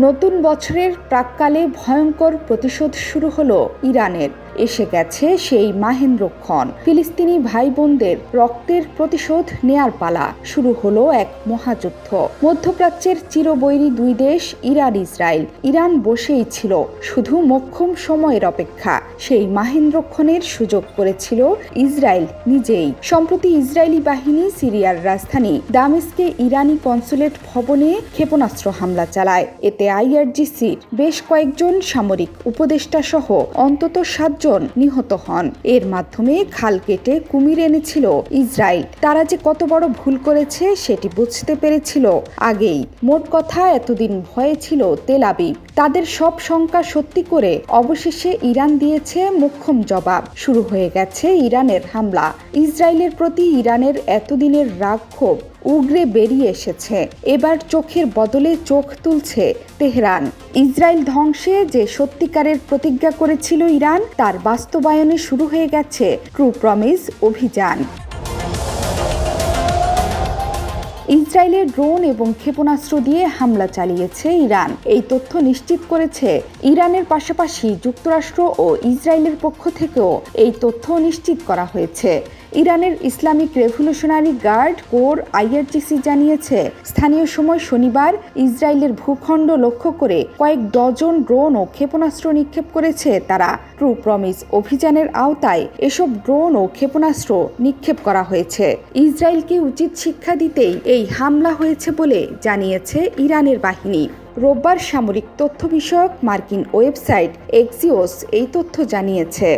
নতুন বছরের প্রাক্কালে ভয়ঙ্কর প্রতিশোধ শুরু হলো ইরানের। এসে গেছে সেই মাহেন্দ্রক্ষণ। ফিলিস্তিনি ভাই বোনদের রক্তের প্রতিশোধ নেয়ার পালা। শুরু হলো এক মহাযুদ্ধ। মধ্যপ্রাচ্যের চিরবৈরী দুই দেশ ইরান ইসরায়েল। ইরান বসেই ছিল শুধু মোক্ষম সময়ের অপেক্ষা। সেই মাহেন্দ্রক্ষণের সুযোগ করেছিল ইসরায়েল নিজেই। সম্প্রতি ইসরায়েলি বাহিনী সিরিয়ার রাজধানী দামেস্কে ইরানি কনসুলেট ভবনে ক্ষেপণাস্ত্র হামলা চালায়। এতে আইআরজিসির বেশ কয়েকজন সামরিক উপদেষ্টা সহ অন্তত 7 জন নিহত হন। এর মাধ্যমে খাল কেটে কুমির এনেছিল ইসরায়েল। তারা যে কত বড় ভুল করেছে সেটি বুঝতে পেরেছিল আগেই। মোট কথা, এতদিন ভয়ে ছিল তেল আবিব। তাদের সব শঙ্কা সত্যি করে অবশেষে ইরান দিয়েছে মোক্ষম জবাব। শুরু হয়ে গেছে ইরানের হামলা। ইসরায়েলের প্রতি ইরানের এতদিনের রাগ ক্ষোভ উগরে বেরিয়ে এসেছে। এবার চোখের বদলে চোখ তুলছে তেহরান। ইসরায়েল ধ্বংসে যে সত্যিকারের প্রতিজ্ঞা করেছিল ইরান, তার বাস্তবায়নে শুরু হয়ে গেছে ট্রু প্রমিস অভিযান। ইসরায়েলের ড্রোন এবং ক্ষেপণাস্ত্র দিয়ে হামলা চালিয়েছে ইরান। এই তথ্য নিশ্চিত করেছে ইরানের পাশাপাশি যুক্তরাষ্ট্র ও ইসরায়েলের পক্ষ থেকেও এই তথ্য নিশ্চিত করা হয়েছে। ইরানের Islamic revolutionary guard corps IRGC জানিয়েছে, স্থানীয় সময় শনিবার ইসরায়েলের ভূখণ্ড লক্ষ্য করে কয়েক ডজন ড্রোন ও ক্ষেপণাস্ত্র নিক্ষেপ করেছে তারা। ট্রু প্রমিস অভিযানের আওতায় এসব ড্রোন ও ক্ষেপণাস্ত্র নিক্ষেপ করা হয়েছে। ইসরায়েলকে উচিত শিক্ষা দিতেই এই হামলা হয়েছে বলে জানিয়েছে ইরানের বাহিনী। রোববার সামরিক তথ্য বিষয়ক মার্কিন ওয়েবসাইট এক্সিওস এই তথ্য জানিয়েছে।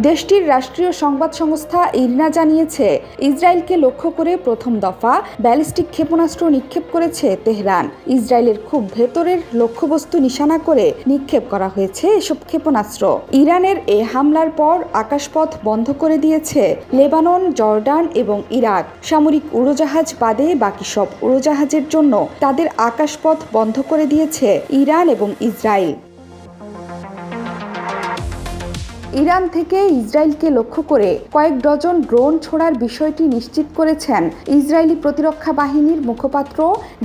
দেশটির রাষ্ট্রীয় সংবাদ সংস্থা ইরনা জানিয়েছে, ইসরায়েলকে লক্ষ্য করে প্রথম দফা ব্যালিস্টিক ক্ষেপণাস্ত্র নিক্ষেপ করেছে তেহরান। ইসরায়েলের খুব ভেতরের লক্ষ্যবস্তু নিশানা করে নিক্ষেপ করা হয়েছে এসব ক্ষেপণাস্ত্র। ইরানের এ হামলার পর আকাশপথ বন্ধ করে দিয়েছে লেবানন, জর্ডান এবং ইরাক। সামরিক উড়োজাহাজ বাদে বাকি সব উড়োজাহাজের জন্য তাদের আকাশপথ বন্ধ করে দিয়েছে ইরান এবং ইসরায়েল। ইরান থেকে ইসরায়েলকে লক্ষ্য করে কয়েক ডজন ড্রোন ছোড়ার বিষয়টি নিশ্চিত করেছেন ইসরায়েলি প্রতিরক্ষা বাহিনীর মুখপাত্র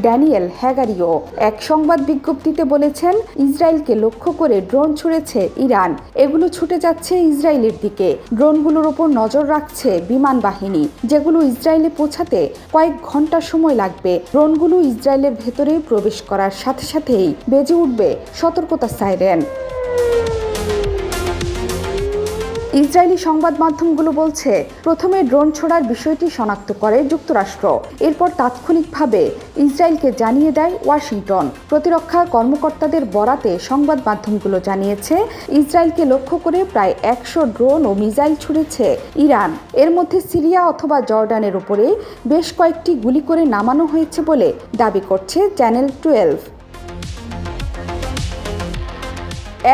ড্যানিয়েল হ্যাগারিও। এক সংবাদ বিজ্ঞপ্তিতে বলেছেন, ইসরায়েলকে লক্ষ্য করে ড্রোন ছুড়েছে ইরান। এগুলো ছুটে যাচ্ছে ইসরায়েলের দিকে। ড্রোনগুলোর ওপর নজর রাখছে বিমান বাহিনী, যেগুলো ইসরায়েলে পৌঁছাতে কয়েক ঘন্টা সময় লাগবে। ড্রোনগুলো ইসরায়েলের ভেতরে প্রবেশ করার সাথে সাথেই বেজে উঠবে সতর্কতা সাইরেন। ইসরায়েলি সংবাদ মাধ্যমগুলো বলছে, প্রথমে ড্রোন ছোড়ার বিষয়টি শনাক্ত করে যুক্তরাষ্ট্র। এরপর তাৎক্ষণিকভাবে ইসরায়েলকে জানিয়ে দেয় ওয়াশিংটন। প্রতিরক্ষা কর্মকর্তাদের বরাতে সংবাদ মাধ্যমগুলো জানিয়েছে, ইসরায়েলকে লক্ষ্য করে প্রায় 100 ড্রোন ও মিসাইল ছুড়েছে ইরান। এর মধ্যে সিরিয়া অথবা জর্ডানের উপরে বেশ কয়েকটি গুলি করে নামানো হয়েছে বলে দাবি করছে চ্যানেল 12।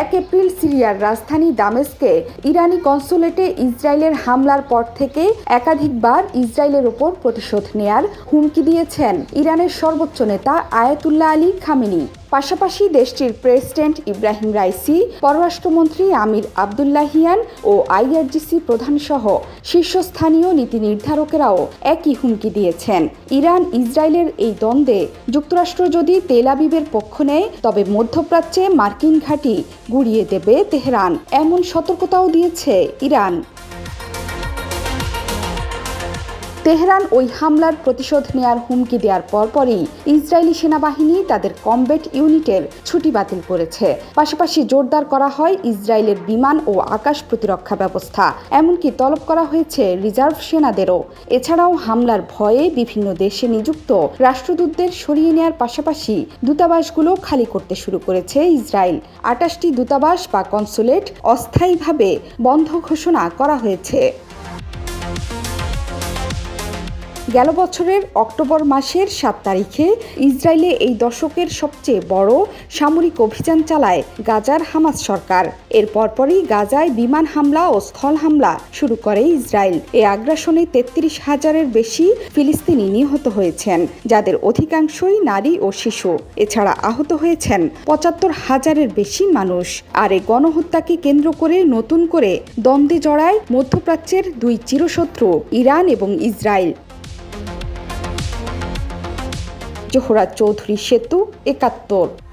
1 এপ্রিল সিরিয়ার রাজধানী দামেস্কে ইরানি কনসুলেটে ইসরায়েলের হামলার পর থেকে একাধিকবার ইসরায়েলের ওপর প্রতিশোধ নেয়ার হুমকি দিয়েছেন ইরানের সর্বোচ্চ নেতা আয়াতুল্লাহ আলী খামেনি। পাশাপাশি দেশটির প্রেসিডেন্ট ইব্রাহিম রাইসি, পররাষ্ট্রমন্ত্রী আমির আবদুল্লাহিয়ান ও আইআরজিসি প্রধানসহ শীর্ষস্থানীয় নীতি নির্ধারকেরাও একই হুমকি দিয়েছেন। ইরান ইসরায়েলের এই দ্বন্দ্বে যুক্তরাষ্ট্র যদি তেল আবিবের পক্ষ নেয়, তবে মধ্যপ্রাচ্যে মার্কিন ঘাঁটি গুড়িয়ে দেবে তেহরান, এমন সতর্কতাও দিয়েছে ইরান। তেহরান ওই হামলার প্রতিশোধ নেয়ার হুমকি দেওয়ার পরপরই ইসরায়েলি সেনাবাহিনী তাদের কমব্যাট ইউনিটের ছুটি বাতিল করেছে। পাশাপাশি জোরদার করা হয় ইসরায়েলের বিমান ও আকাশ প্রতিরক্ষা ব্যবস্থা। এমনকি তলব করা হয়েছে রিজার্ভ সেনাদেরও। এছাড়াও হামলার ভয়ে বিভিন্ন দেশে নিযুক্ত রাষ্ট্রদূতদের সরিয়ে নেওয়ার পাশাপাশি দূতাবাসগুলো খালি করতে শুরু করেছে ইসরায়েল। 28টি দূতাবাস বা কনসুলেট অস্থায়ীভাবে বন্ধ ঘোষণা করা হয়েছে। গেল বছরের অক্টোবর মাসের 7 তারিখে ইসরায়েলে এই দশকের সবচেয়ে বড় সামরিক অভিযান চালায় গাজার হামাস সরকার। এর পরপরই গাজায় বিমান হামলা ও স্থল হামলা শুরু করে ইসরায়েল। এই আগ্রাসনে 33,000-এর বেশি ফিলিস্তিনি নিহত হয়েছেন, যাদের অধিকাংশই নারী ও শিশু। এছাড়া আহত হয়েছেন 75,000-এর বেশি মানুষ। আর এই গণহত্যাকে কেন্দ্র করে নতুন করে দ্বন্দ্বে জড়ায় মধ্যপ্রাচ্যের দুই চিরশত্রু ইরান এবং ইসরায়েল। জোহরা চৌধুরী সেতু, ৭১।